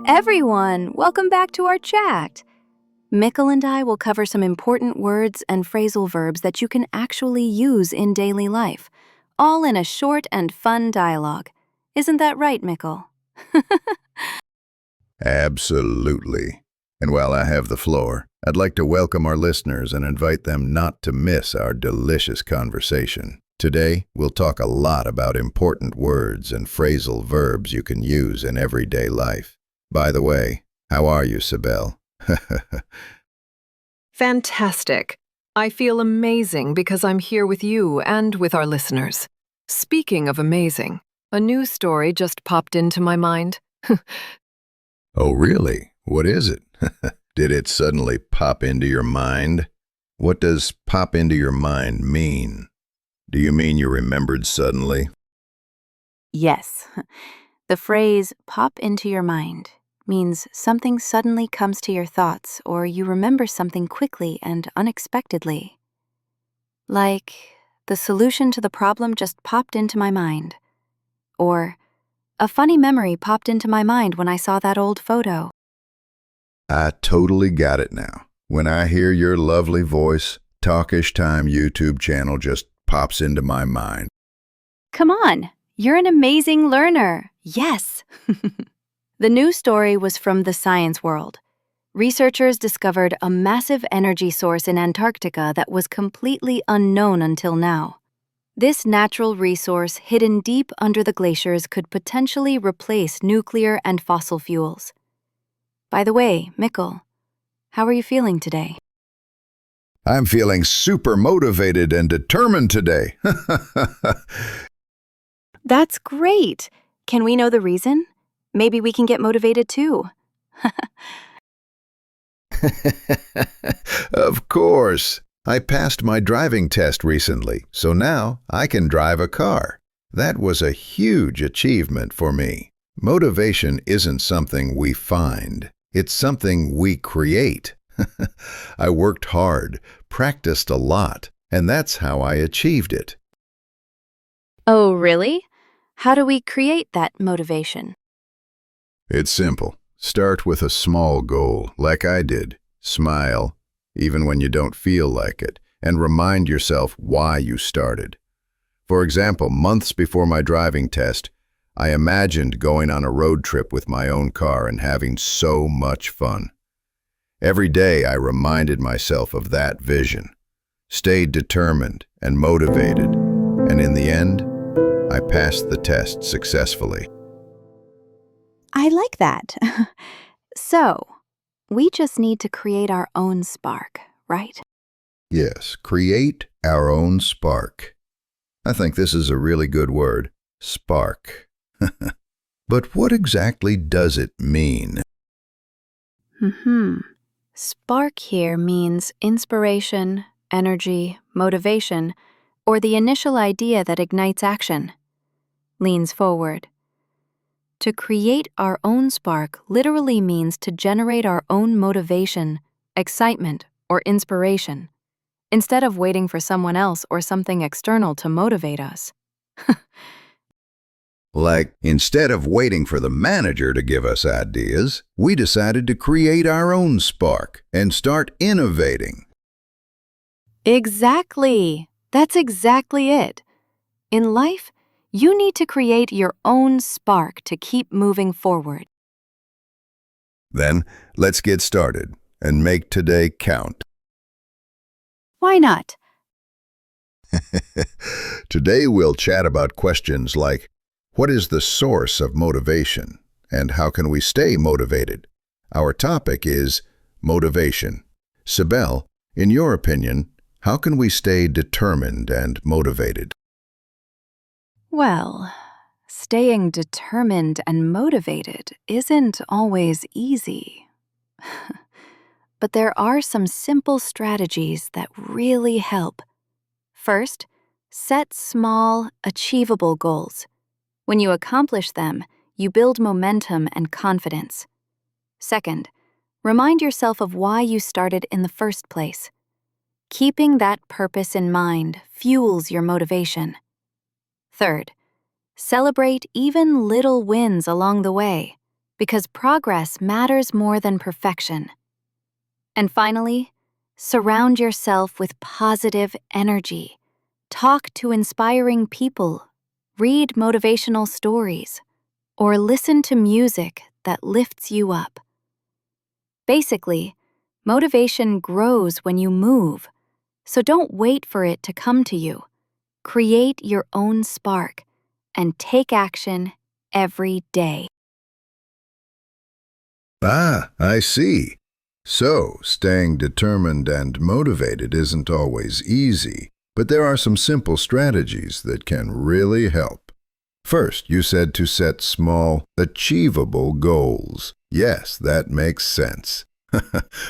Everyone, welcome back to our chat. Mickle and I will cover some important words and phrasal verbs that you can actually use in daily life, all in a short and fun dialogue. Isn't that right, Mickle? Absolutely. And while I have the floor, I'd like to welcome our listeners and invite them not to miss our delicious conversation. Today, we'll talk a lot about important words and phrasal verbs you can use in everyday life. By the way, how are you, Sibel? Fantastic. I feel amazing because I'm here with you and with our listeners. Speaking of amazing, a news story just popped into my mind. Oh, really? What is it? Did it suddenly pop into your mind? What does pop into your mind mean? Do you mean you remembered suddenly? Yes. The phrase pop into your mind means something suddenly comes to your thoughts or you remember something quickly and unexpectedly. Like, the solution to the problem just popped into my mind. Or, a funny memory popped into my mind when I saw that old photo. I totally got it now. When I hear your lovely voice, Talkish Time YouTube channel just pops into my mind. Come on, you're an amazing learner. Yes. The news story was from the science world. Researchers discovered a massive energy source in Antarctica that was completely unknown until now. This natural resource hidden deep under the glaciers could potentially replace nuclear and fossil fuels. By the way, Mickle, how are you feeling today? I'm feeling super motivated and determined today. That's great. Can we know the reason? Maybe we can get motivated too. Of course. I passed my driving test recently, so now I can drive a car. That was a huge achievement for me. Motivation isn't something we find. It's something we create. I worked hard, practiced a lot, and that's how I achieved it. Oh, really? How do we create that motivation? It's simple. Start with a small goal, like I did. Smile, even when you don't feel like it, and remind yourself why you started. For example, months before my driving test, I imagined going on a road trip with my own car and having so much fun. Every day I reminded myself of that vision, stayed determined and motivated, and in the end, I passed the test successfully. I like that. So, we just need to create our own spark, right? Yes, create our own spark. I think this is a really good word, spark. But what exactly does it mean? Spark here means inspiration, energy, motivation, or the initial idea that ignites action. Leans forward. To create our own spark literally means to generate our own motivation, excitement, or inspiration, instead of waiting for someone else or something external to motivate us. Like, instead of waiting for the manager to give us ideas, we decided to create our own spark and start innovating. Exactly. That's exactly it. In life, you need to create your own spark to keep moving forward. Then, let's get started and make today count. Why not? Today we'll chat about questions like, what is the source of motivation and how can we stay motivated? Our topic is motivation. Sibel, in your opinion, how can we stay determined and motivated? Well, staying determined and motivated isn't always easy. But there are some simple strategies that really help. First, set small, achievable goals. When you accomplish them, you build momentum and confidence. Second, remind yourself of why you started in the first place. Keeping that purpose in mind fuels your motivation. Third, celebrate even little wins along the way. because progress matters more than perfection. And finally, surround yourself with positive energy. Talk to inspiring people, read motivational stories, or listen to music that lifts you up. Basically, motivation grows when you move, so don't wait for it to come to you. Create your own spark and take action every day. Ah, I see. So, staying determined and motivated isn't always easy, but there are some simple strategies that can really help. First, you said to set small, achievable goals. Yes, that makes sense.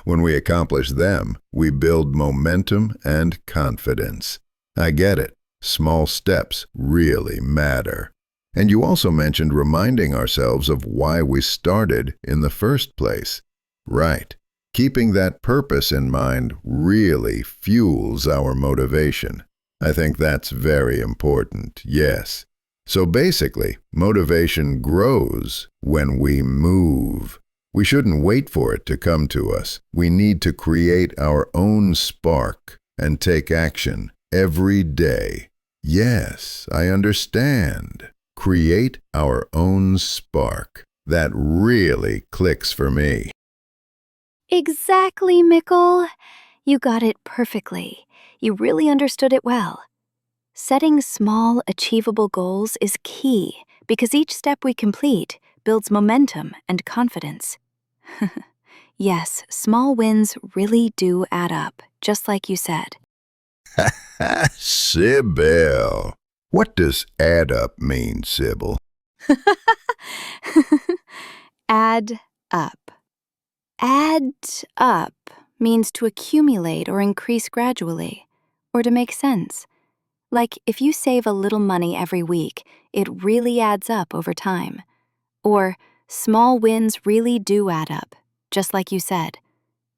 When we accomplish them, we build momentum and confidence. I get it. Small steps really matter. And you also mentioned reminding ourselves of why we started in the first place. Right. Keeping that purpose in mind really fuels our motivation. I think that's very important, yes. So basically, motivation grows when we move. We shouldn't wait for it to come to us. We need to create our own spark and take action every day. Yes, I understand. Create our own spark. That really clicks for me. Exactly, Mickle. You got it perfectly. You really understood it well. Setting small, achievable goals is key because each step we complete builds momentum and confidence. Yes, small wins really do add up, just like you said. Sibel. What does add up mean, Sibel? Add up. Add up means to accumulate or increase gradually, or to make sense. Like if you save a little money every week, it really adds up over time. Or small wins really do add up, just like you said.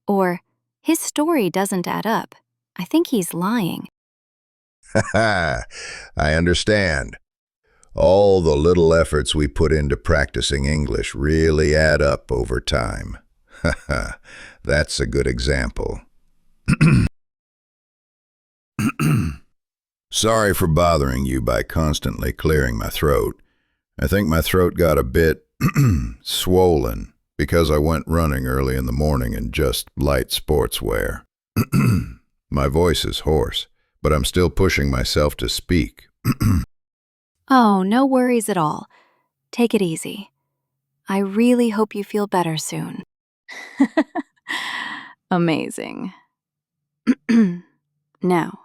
Or his story doesn't add up. I think he's lying. I understand. All the little efforts we put into practicing English really add up over time. That's a good example. Sorry for bothering you by constantly clearing my throat. I think my throat got a bit swollen because I went running early in the morning in just light sportswear. My voice is hoarse, but I'm still pushing myself to speak. Oh, no worries at all. Take it easy. I really hope you feel better soon. Amazing. Now,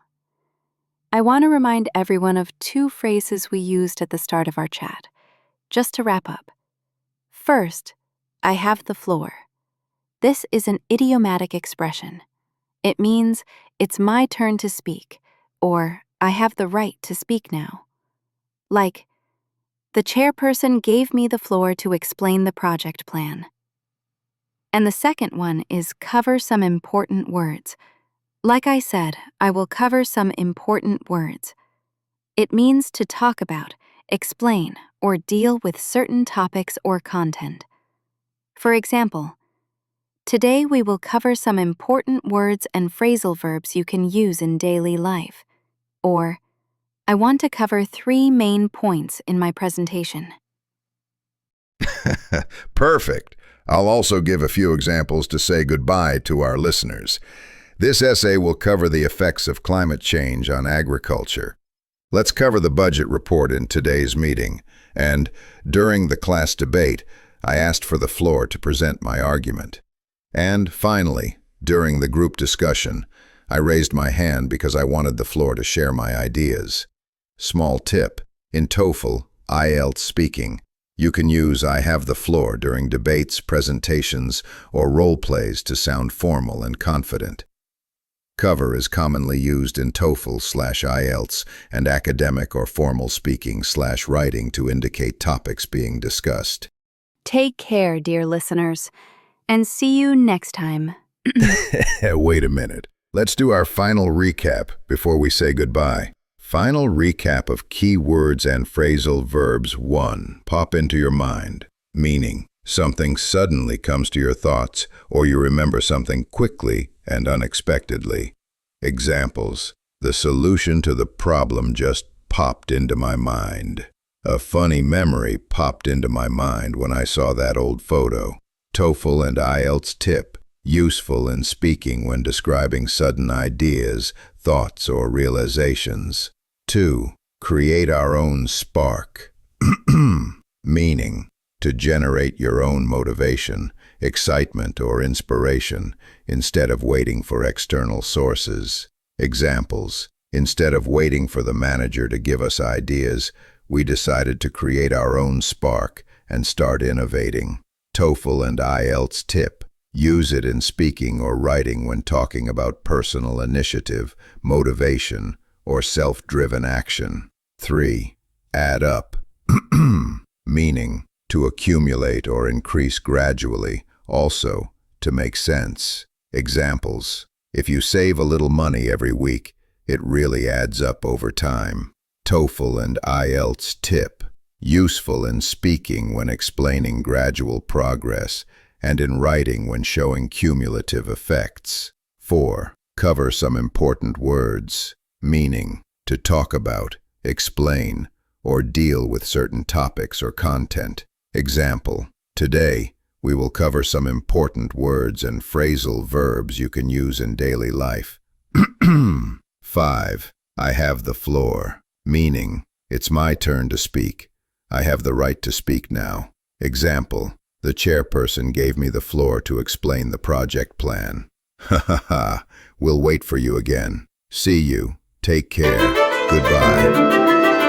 I want to remind everyone of two phrases we used at the start of our chat, just to wrap up. First, I have the floor. This is an idiomatic expression. It means it's my turn to speak, or I have the right to speak now. Like, the chairperson gave me the floor to explain the project plan. And the second one is cover some important words. Like I said, I will cover some important words. It means to talk about, explain, or deal with certain topics or content. For example, today we will cover some important words and phrasal verbs you can use in daily life. Or, I want to cover 3 main points in my presentation. Perfect. I'll also give a few examples to say goodbye to our listeners. This essay will cover the effects of climate change on agriculture. Let's cover the budget report in today's meeting. And during the class debate, I asked for the floor to present my argument. And finally, during the group discussion, I raised my hand because I wanted the floor to share my ideas. Small tip: in TOEFL IELTS speaking, you can use I have the floor during debates, presentations, or role plays to sound formal and confident. Cover is commonly used in TOEFL/IELTS and academic or formal speaking/writing to indicate topics being discussed. Take care, dear listeners, and see you next time. Wait a minute. Let's do our final recap before we say goodbye. Final recap of key words and phrasal verbs 1. Pop into your mind. Meaning: Something suddenly comes to your thoughts, or you remember something quickly and unexpectedly. Examples: the solution to the problem just popped into my mind. A funny memory popped into my mind when I saw that old photo. TOEFL and IELTS tip: useful in speaking when describing sudden ideas, thoughts, or realizations. 2. Create our own spark. Meaning: to generate your own motivation, excitement, or inspiration, instead of waiting for external sources. Examples: instead of waiting for the manager to give us ideas, we decided to create our own spark and start innovating. TOEFL and IELTS tip: use it in speaking or writing when talking about personal initiative, motivation, or self-driven action. 3. Add up. Meaning: to accumulate or increase gradually, also to make sense. Examples: if you save a little money every week, it really adds up over time. TOEFL and IELTS tip: useful in speaking when explaining gradual progress and in writing when showing cumulative effects. 4. Cover some important words. Meaning: to talk about, explain, or deal with certain topics or content. Example: today, we will cover some important words and phrasal verbs you can use in daily life. 5. I have the floor. Meaning: it's my turn to speak. I have the right to speak now. Example: the chairperson gave me the floor to explain the project plan. Ha ha ha, we'll wait for you again. See you. Take care. Goodbye.